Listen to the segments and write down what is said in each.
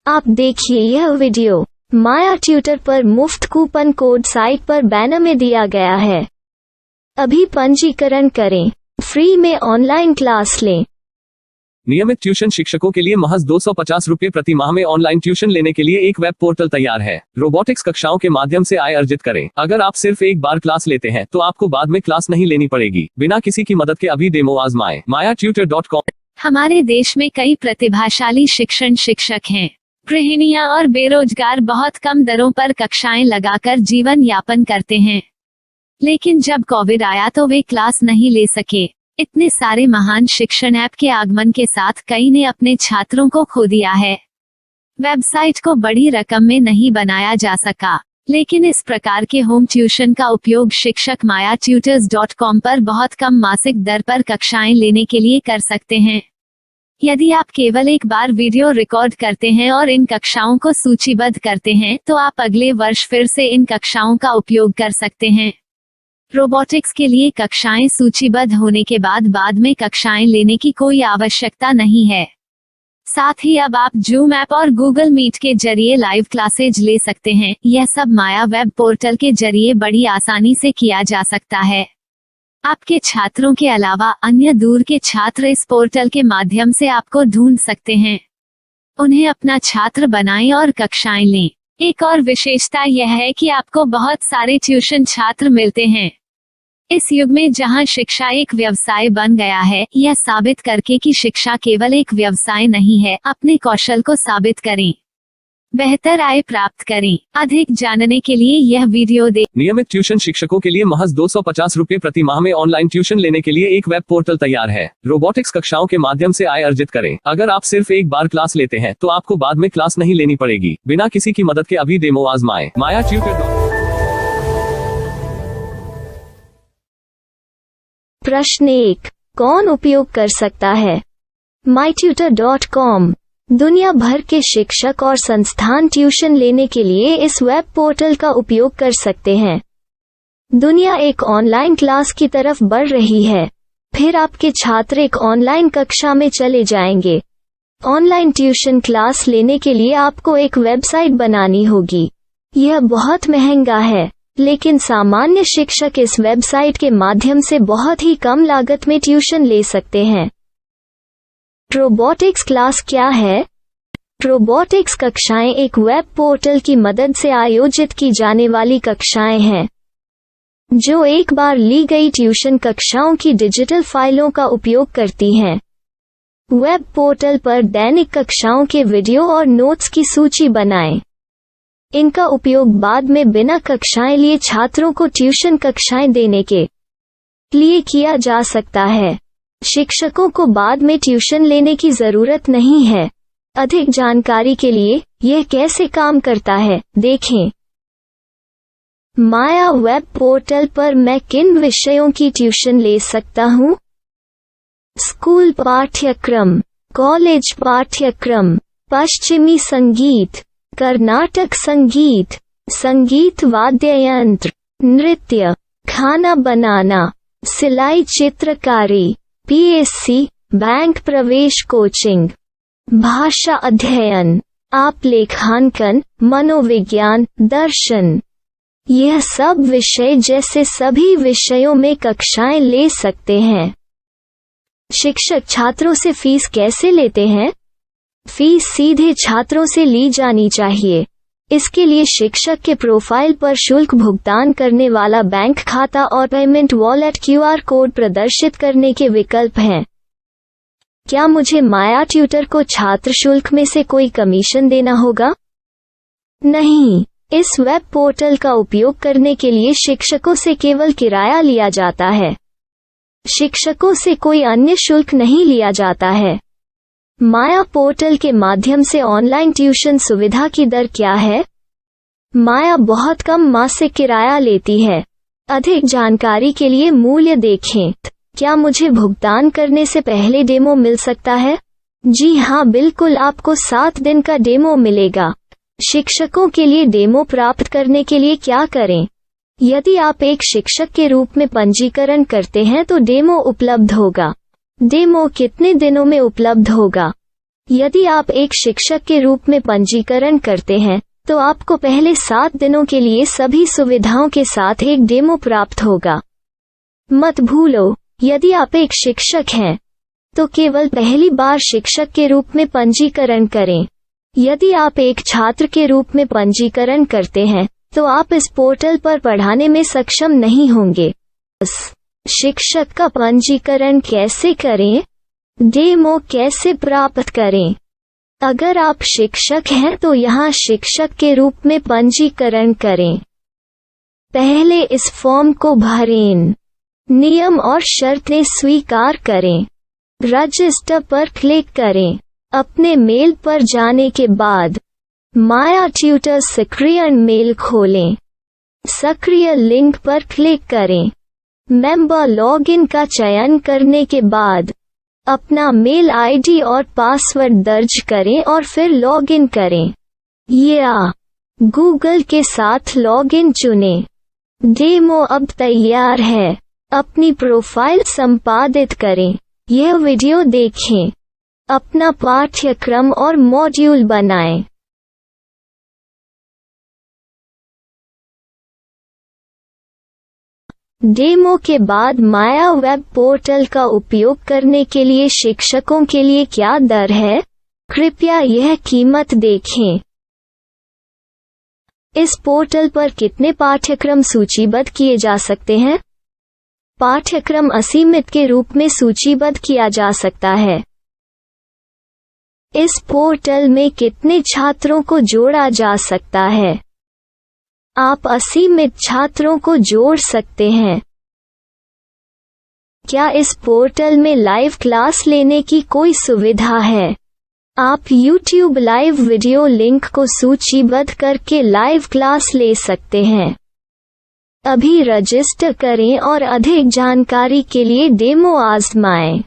आप देखिए यह वीडियो माया ट्यूटर पर मुफ्त कूपन कोड साइट पर बैनर में दिया गया है। अभी पंजीकरण करें, फ्री में ऑनलाइन क्लास लें। नियमित ट्यूशन शिक्षकों के लिए महज 250 रुपये प्रति माह में ऑनलाइन ट्यूशन लेने के लिए एक वेब पोर्टल तैयार है। रोबोटिक्स कक्षाओं के माध्यम से आय अर्जित करें। अगर आप सिर्फ एक बार क्लास लेते हैं तो आपको बाद में क्लास नहीं लेनी पड़ेगी। बिना किसी की मदद के अभी डेमो आजमाएं। mayatutor.com। हमारे देश में कई प्रतिभाशाली शिक्षण शिक्षक हैं। गृहिणियां और बेरोजगार बहुत कम दरों पर कक्षाएं लगाकर जीवन यापन करते हैं, लेकिन जब कोविड आया तो वे क्लास नहीं ले सके। इतने सारे महान शिक्षण ऐप के आगमन के साथ कई ने अपने छात्रों को खो दिया है। वेबसाइट को बड़ी रकम में नहीं बनाया जा सका, लेकिन इस प्रकार के होम ट्यूशन का उपयोग शिक्षक mayatutors.com पर बहुत कम मासिक दर पर कक्षाएं लेने के लिए कर सकते हैं। यदि आप केवल एक बार वीडियो रिकॉर्ड करते हैं और इन कक्षाओं को सूचीबद्ध करते हैं तो आप अगले वर्ष फिर से इन कक्षाओं का उपयोग कर सकते हैं। रोबोटिक्स के लिए कक्षाएं सूचीबद्ध होने के बाद में कक्षाएं लेने की कोई आवश्यकता नहीं है। साथ ही अब आप जूम ऐप और गूगल मीट के जरिए लाइव क्लासेज ले सकते हैं। यह सब माया वेब पोर्टल के जरिए बड़ी आसानी से किया जा सकता है। आपके छात्रों के अलावा अन्य दूर के छात्र इस पोर्टल के माध्यम से आपको ढूंढ सकते हैं। उन्हें अपना छात्र बनाएं और कक्षाएं लें। एक और विशेषता यह है कि आपको बहुत सारे ट्यूशन छात्र मिलते हैं। इस युग में जहां शिक्षा एक व्यवसाय बन गया है, यह साबित करके कि शिक्षा केवल एक व्यवसाय नहीं है, अपने कौशल को साबित करें, बेहतर आय प्राप्त करें। अधिक जानने के लिए यह वीडियो देखें। नियमित ट्यूशन शिक्षकों के लिए महज 250 रुपये प्रति माह में ऑनलाइन ट्यूशन लेने के लिए एक वेब पोर्टल तैयार है। रोबोटिक्स कक्षाओं के माध्यम से आय अर्जित करें। अगर आप सिर्फ एक बार क्लास लेते हैं तो आपको बाद में क्लास नहीं लेनी पड़ेगी। बिना किसी की मदद के अभी डेमो आजमाएं। mayatutor। प्रश्न 1, कौन उपयोग कर सकता है? mytutor.com। दुनिया भर के शिक्षक और संस्थान ट्यूशन लेने के लिए इस वेब पोर्टल का उपयोग कर सकते हैं। दुनिया एक ऑनलाइन क्लास की तरफ बढ़ रही है, फिर आपके छात्र एक ऑनलाइन कक्षा में चले जाएंगे। ऑनलाइन ट्यूशन क्लास लेने के लिए आपको एक वेबसाइट बनानी होगी। यह बहुत महंगा है, लेकिन सामान्य शिक्षक इस वेबसाइट के माध्यम से बहुत ही कम लागत में ट्यूशन ले सकते हैं। रोबोटिक्स क्लास क्या है? रोबोटिक्स कक्षाएं एक वेब पोर्टल की मदद से आयोजित की जाने वाली कक्षाएं हैं, जो एक बार ली गई ट्यूशन कक्षाओं की डिजिटल फाइलों का उपयोग करती हैं। वेब पोर्टल पर दैनिक कक्षाओं के वीडियो और नोट्स की सूची बनाएं। इनका उपयोग बाद में बिना कक्षाएं लिए छात्रों को ट्यूशन कक्षाएं देने के लिए किया जा सकता है। शिक्षकों को बाद में ट्यूशन लेने की जरूरत नहीं है। अधिक जानकारी के लिए यह कैसे काम करता है देखें। माया वेब पोर्टल पर मैं किन विषयों की ट्यूशन ले सकता हूँ? स्कूल पाठ्यक्रम, कॉलेज पाठ्यक्रम, पश्चिमी संगीत, कर्नाटक संगीत, संगीत वाद्य यंत्र, नृत्य, खाना बनाना, सिलाई चित्रकारी, पीएससी, बैंक प्रवेश कोचिंग, भाषा अध्ययन, आप लेखांकन, मनोविज्ञान, दर्शन। यह सब विषय जैसे सभी विषयों में कक्षाएं ले सकते हैं। शिक्षक छात्रों से फीस कैसे लेते हैं? फीस सीधे छात्रों से ली जानी चाहिए। इसके लिए शिक्षक के प्रोफाइल पर शुल्क भुगतान करने वाला बैंक खाता और पेमेंट वॉलेट QR कोड प्रदर्शित करने के विकल्प हैं। क्या मुझे माया ट्यूटर को छात्र शुल्क में से कोई कमीशन देना होगा? नहीं, इस वेब पोर्टल का उपयोग करने के लिए शिक्षकों से केवल किराया लिया जाता है। शिक्षकों से कोई अन्य शुल्क नहीं लिया जाता है। माया पोर्टल के माध्यम से ऑनलाइन ट्यूशन सुविधा की दर क्या है? माया बहुत कम मासिक किराया लेती है। अधिक जानकारी के लिए मूल्य देखें। क्या मुझे भुगतान करने से पहले डेमो मिल सकता है? जी हाँ, बिल्कुल, आपको 7 दिन का डेमो मिलेगा। शिक्षकों के लिए डेमो प्राप्त करने के लिए क्या करें? यदि आप एक शिक्षक के रूप में पंजीकरण करते हैं तो डेमो उपलब्ध होगा। डेमो कितने दिनों में उपलब्ध होगा? यदि आप एक शिक्षक के रूप में पंजीकरण करते हैं तो आपको पहले 7 दिनों के लिए सभी सुविधाओं के साथ एक डेमो प्राप्त होगा। मत भूलो, यदि आप एक शिक्षक हैं तो केवल पहली बार शिक्षक के रूप में पंजीकरण करें। यदि आप एक छात्र के रूप में पंजीकरण करते हैं तो आप इस पोर्टल पर पढ़ाने में सक्षम नहीं होंगे। शिक्षक का पंजीकरण कैसे करें? डेमो कैसे प्राप्त करें? अगर आप शिक्षक हैं तो यहाँ शिक्षक के रूप में पंजीकरण करें। पहले इस फॉर्म को भरें। नियम और शर्तें स्वीकार करें। रजिस्टर पर क्लिक करें। अपने मेल पर जाने के बाद माया ट्यूटर सक्रिय मेल खोलें। सक्रिय लिंक पर क्लिक करें। मेंबर लॉगिन का चयन करने के बाद अपना मेल आईडी और पासवर्ड दर्ज करें और फिर लॉगिन करें या गूगल के साथ लॉगिन चुनें। डेमो अब तैयार है। अपनी प्रोफाइल संपादित करें। यह वीडियो देखें। अपना पाठ्यक्रम और मॉड्यूल बनाएं। डेमो के बाद माया वेब पोर्टल का उपयोग करने के लिए शिक्षकों के लिए क्या दर है? कृपया यह कीमत देखें। इस पोर्टल पर कितने पाठ्यक्रम सूचीबद्ध किए जा सकते हैं? पाठ्यक्रम असीमित के रूप में सूचीबद्ध किया जा सकता है। इस पोर्टल में कितने छात्रों को जोड़ा जा सकता है? आप असीमित छात्रों को जोड़ सकते हैं। क्या इस पोर्टल में लाइव क्लास लेने की कोई सुविधा है? आप YouTube लाइव वीडियो लिंक को सूचीबद्ध करके लाइव क्लास ले सकते हैं। अभी रजिस्टर करें और अधिक जानकारी के लिए डेमो आजमाएं।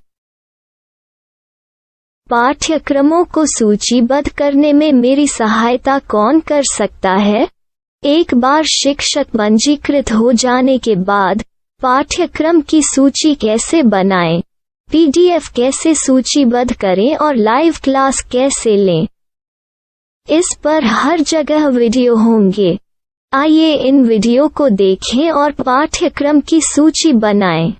पाठ्यक्रमों को सूचीबद्ध करने में मेरी सहायता कौन कर सकता है? एक बार शिक्षक पंजीकृत हो जाने के बाद पाठ्यक्रम की सूची कैसे बनाएं, PDF कैसे सूचीबद्ध करें और लाइव क्लास कैसे लें, इस पर हर जगह वीडियो होंगे। आइए इन वीडियो को देखें और पाठ्यक्रम की सूची बनाएं।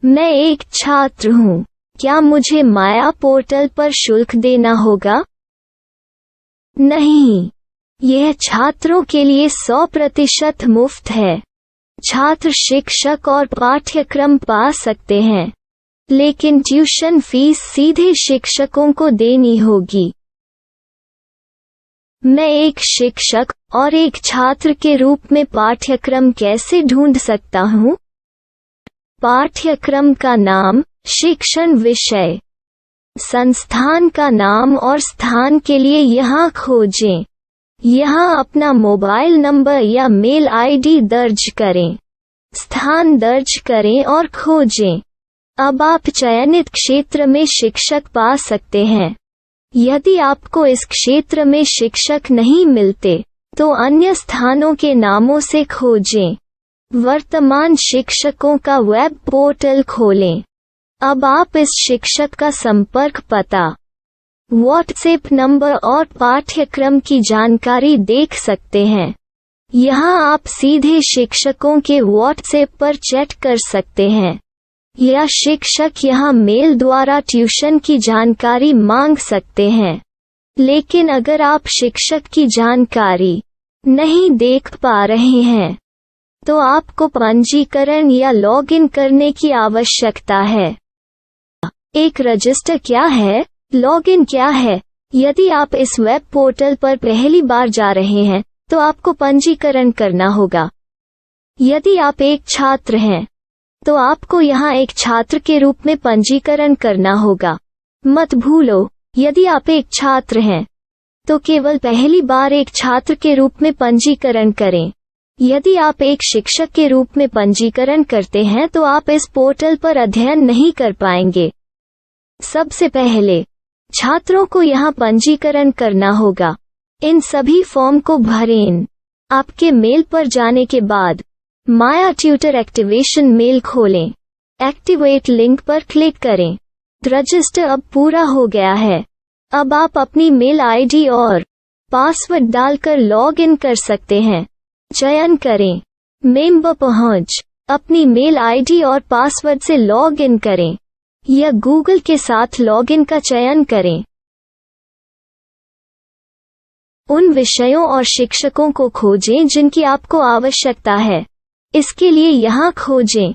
मैं एक छात्र हूँ। क्या मुझे माया पोर्टल पर शुल्क देना होगा? नहीं, यह छात्रों के लिए 100% मुफ्त है। छात्र शिक्षक और पाठ्यक्रम पा सकते हैं, लेकिन ट्यूशन फीस सीधे शिक्षकों को देनी होगी। मैं एक शिक्षक और एक छात्र के रूप में पाठ्यक्रम कैसे ढूंढ सकता हूँ? पाठ्यक्रम का नाम, शिक्षण विषय, संस्थान का नाम और स्थान के लिए यहाँ खोजें। यहाँ अपना मोबाइल नंबर या मेल आईडी दर्ज करें। स्थान दर्ज करें और खोजें। अब आप चयनित क्षेत्र में शिक्षक पा सकते हैं। यदि आपको इस क्षेत्र में शिक्षक नहीं मिलते तो अन्य स्थानों के नामों से खोजें। वर्तमान शिक्षकों का वेब पोर्टल खोलें। अब आप इस शिक्षक का संपर्क पता, व्हाट्सएप नंबर और पाठ्यक्रम की जानकारी देख सकते हैं। यहाँ आप सीधे शिक्षकों के व्हाट्सएप पर चैट कर सकते हैं या शिक्षक यहाँ मेल द्वारा ट्यूशन की जानकारी मांग सकते हैं। लेकिन अगर आप शिक्षक की जानकारी नहीं देख पा रहे हैं तो आपको पंजीकरण या लॉगिन करने की आवश्यकता है। एक रजिस्टर क्या है? लॉगिन क्या है? यदि आप इस वेब पोर्टल पर पहली बार जा रहे हैं तो आपको पंजीकरण करना होगा। यदि आप एक छात्र हैं तो आपको यहाँ एक छात्र के रूप में पंजीकरण करना होगा। मत भूलो, यदि आप एक छात्र हैं तो केवल पहली बार एक छात्र के रूप में पंजीकरण करें। यदि आप एक शिक्षक के रूप में पंजीकरण करते हैं तो आप इस पोर्टल पर अध्ययन नहीं कर पाएंगे। सबसे पहले छात्रों को यहाँ पंजीकरण करना होगा। इन सभी फॉर्म को भरें। आपके मेल पर जाने के बाद माया ट्यूटर एक्टिवेशन मेल खोलें। एक्टिवेट लिंक पर क्लिक करें। रजिस्टर अब पूरा हो गया है। अब आप अपनी मेल आईडी और पासवर्ड डालकर लॉग इन कर सकते हैं। चयन करें मेंबर पहुंच। अपनी मेल आईडी और पासवर्ड से लॉग इन करें या गूगल के साथ लॉग इन का चयन करें। उन विषयों और शिक्षकों को खोजें जिनकी आपको आवश्यकता है। इसके लिए यहाँ खोजें